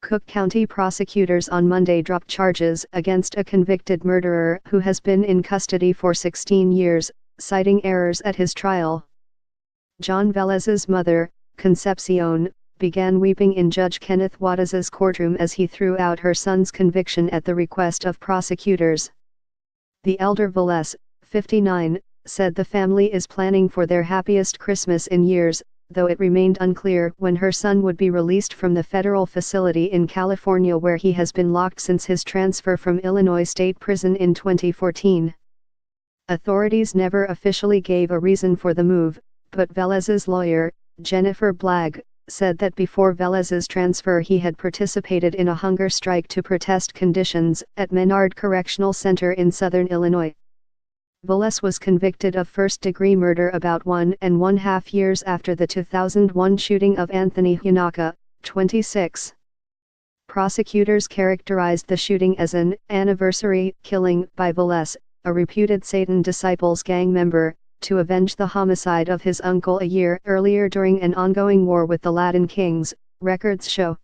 Cook County prosecutors on Monday dropped charges against a convicted murderer who has been in custody for 16 years, citing errors at his trial. John Velez's mother, Concepcion, began weeping in Judge Kenneth Wattas's courtroom as he threw out her son's conviction at the request of prosecutors. The elder Velez, 59, said the family is planning for their happiest Christmas in years, though it remained unclear when her son would be released from the federal facility in California where he has been locked since his transfer from Illinois State Prison in 2014. Authorities never officially gave a reason for the move, but Velez's lawyer, Jennifer Blagg, said that before Velez's transfer he had participated in a hunger strike to protest conditions at Menard Correctional Center in southern Illinois. Velez was convicted of first-degree murder about 1.5 years after the 2001 shooting of Anthony Hunaka, 26. Prosecutors characterized the shooting as an anniversary killing by Velez, a reputed Satan Disciples gang member, to avenge the homicide of his uncle a year earlier during an ongoing war with the Latin Kings, records show.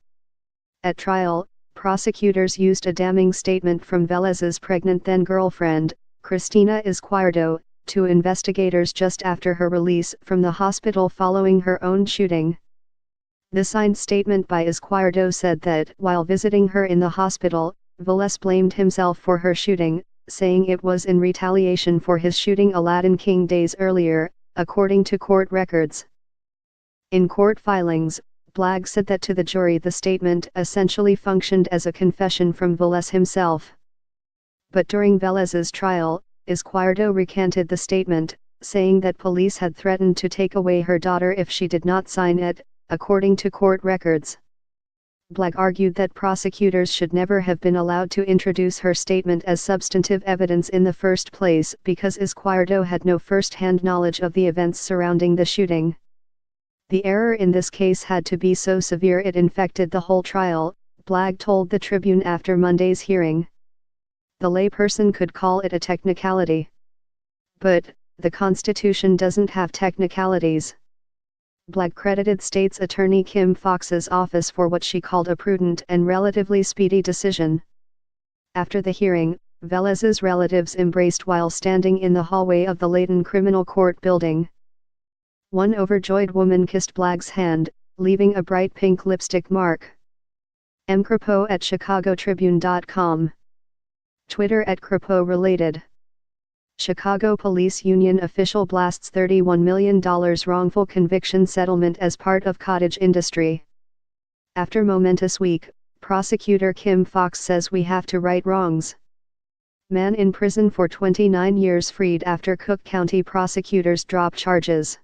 At trial, prosecutors used a damning statement from Velez's pregnant then-girlfriend, Cristina Izquierdo, to investigators just after her release from the hospital following her own shooting. The signed statement by Izquierdo said that while visiting her in the hospital, Velez blamed himself for her shooting, saying it was in retaliation for his shooting a Latin king days earlier, according to court records. In court filings, Blagg said that to the jury the statement essentially functioned as a confession from Velez himself. But during Velez's trial, Izquierdo recanted the statement, saying that police had threatened to take away her daughter if she did not sign it, according to court records. Blagg argued that prosecutors should never have been allowed to introduce her statement as substantive evidence in the first place because Izquierdo had no first-hand knowledge of the events surrounding the shooting. The error in this case had to be so severe it infected the whole trial, Blagg told the Tribune after Monday's hearing. The layperson could call it a technicality. But, the Constitution doesn't have technicalities. Blagg credited State's Attorney Kim Foxx's office for what she called a prudent and relatively speedy decision. After the hearing, Velez's relatives embraced while standing in the hallway of the Layton Criminal Court building. One overjoyed woman kissed Blagg's hand, leaving a bright pink lipstick mark. M. Crapo at ChicagoTribune.com. Twitter at Crapo related. Chicago Police Union official blasts $31 million wrongful conviction settlement as part of cottage industry. After momentous week, prosecutor Kim Foxx says we have to right wrongs. Man in prison for 29 years freed after Cook County prosecutors drop charges.